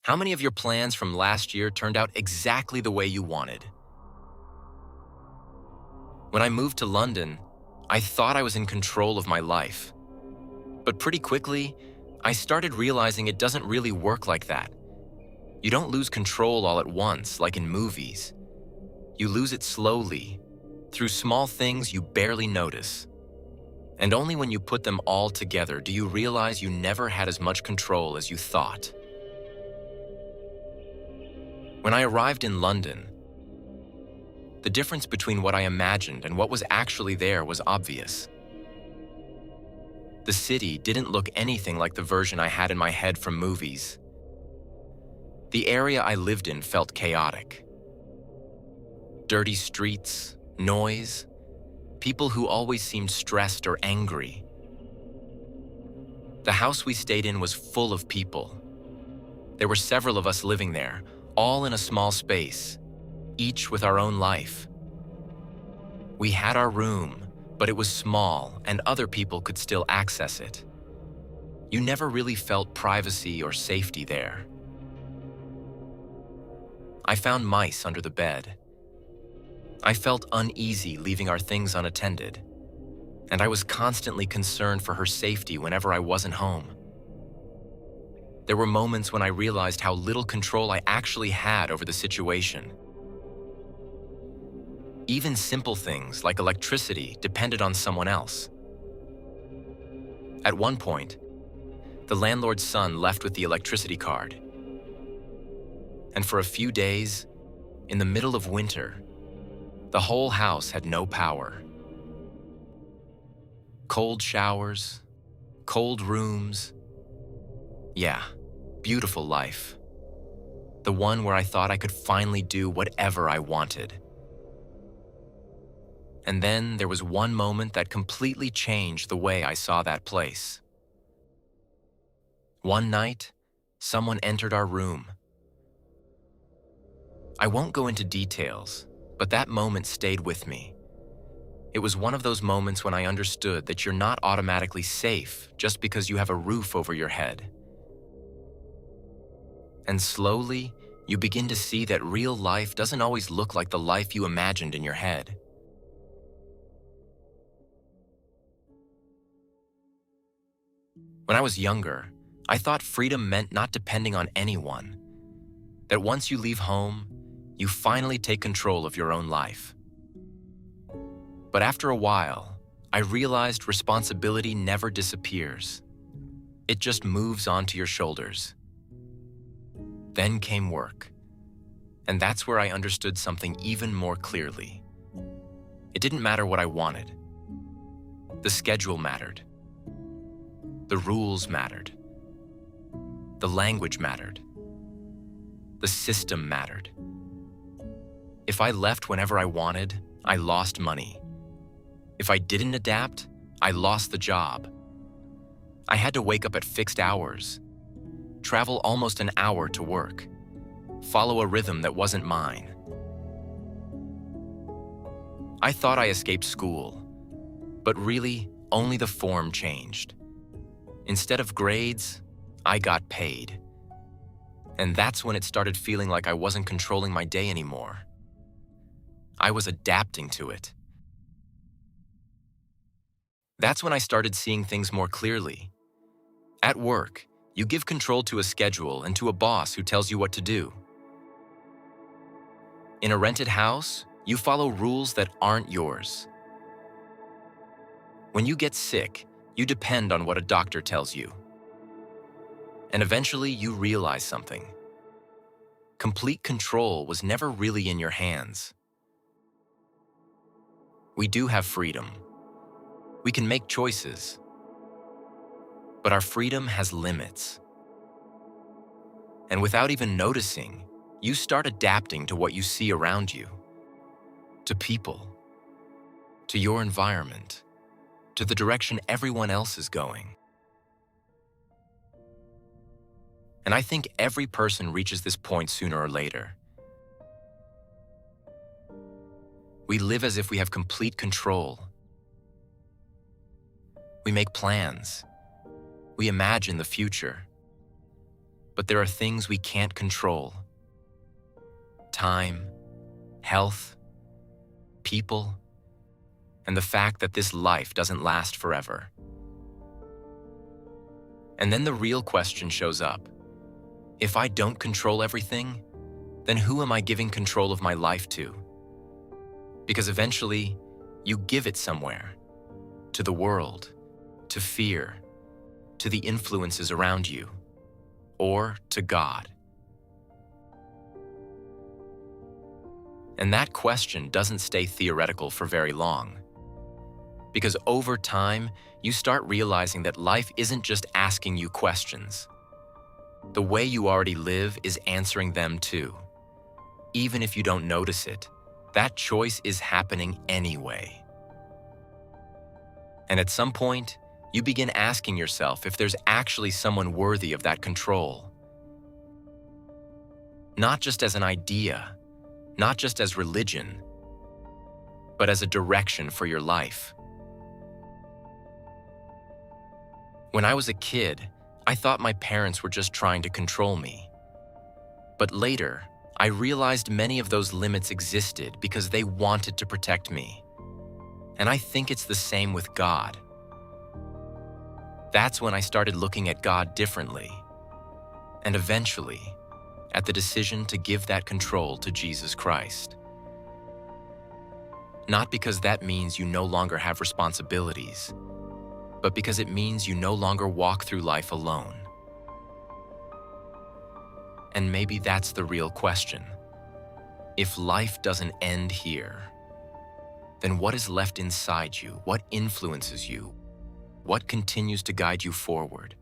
How many of your plans from last year turned out exactly the way you wanted? When I moved to London, I thought I was in control of my life. But pretty quickly, I started realizing it doesn't really work like that. You don't lose control all at once, like in movies. You lose it slowly, through small things you barely notice. And only when you put them all together do you realize you never had as much control as you thought. When I arrived in London, the difference between what I imagined and what was actually there was obvious. The city didn't look anything like the version I had in my head from movies. The area I lived in felt chaotic. Dirty streets, noise, people who always seemed stressed or angry. The house we stayed in was full of people. There were several of us living there, all in a small space, each with our own life. We had our room, but it was small and other people could still access it. You never really felt privacy or safety there. I found mice under the bed. I felt uneasy leaving our things unattended, and I was constantly concerned for her safety whenever I wasn't home. There were moments when I realized how little control I actually had over the situation. Even simple things like electricity depended on someone else. At one point, the landlord's son left with the electricity card. And for a few days, in the middle of winter, the whole house had no power. Cold showers, cold rooms. Yeah, beautiful life. The one where I thought I could finally do whatever I wanted. And then there was one moment that completely changed the way I saw that place. One night, someone entered our room. I won't go into details, but that moment stayed with me. It was one of those moments when I understood that you're not automatically safe just because you have a roof over your head. And slowly, you begin to see that real life doesn't always look like the life you imagined in your head. When I was younger, I thought freedom meant not depending on anyone. That once you leave home, you finally take control of your own life. But after a while, I realized responsibility never disappears. It just moves onto your shoulders. Then came work. And that's where I understood something even more clearly. It didn't matter what I wanted. The schedule mattered. The rules mattered. The language mattered. The system mattered. If I left whenever I wanted, I lost money. If I didn't adapt, I lost the job. I had to wake up at fixed hours, travel almost an hour to work, follow a rhythm that wasn't mine. I thought I escaped school, but really, only the form changed. Instead of grades, I got paid. And that's when it started feeling like I wasn't controlling my day anymore. I was adapting to it. That's when I started seeing things more clearly. At work, you give control to a schedule and to a boss who tells you what to do. In a rented house, you follow rules that aren't yours. When you get sick, you depend on what a doctor tells you. And eventually you realize something. Complete control was never really in your hands. We do have freedom. We can make choices. But our freedom has limits. And without even noticing, you start adapting to what you see around you, to people, to your environment, to the direction everyone else is going. And I think every person reaches this point sooner or later. We live as if we have complete control. We make plans. We imagine the future. But there are things we can't control: time, health, people, and the fact that this life doesn't last forever. And then the real question shows up. If I don't control everything, then who am I giving control of my life to? Because eventually, you give it somewhere. To the world, to fear, to the influences around you, or to God. And that question doesn't stay theoretical for very long. Because over time, you start realizing that life isn't just asking you questions. The way you already live is answering them too. Even if you don't notice it, that choice is happening anyway. And at some point, you begin asking yourself if there's actually someone worthy of that control. Not just as an idea, not just as religion, but as a direction for your life. When I was a kid, I thought my parents were just trying to control me. But later, I realized many of those limits existed because they wanted to protect me. And I think it's the same with God. That's when I started looking at God differently. And eventually, at the decision to give that control to Jesus Christ. Not because that means you no longer have responsibilities, but because it means you no longer walk through life alone. And maybe that's the real question. If life doesn't end here, then what is left inside you? What influences you? What continues to guide you forward?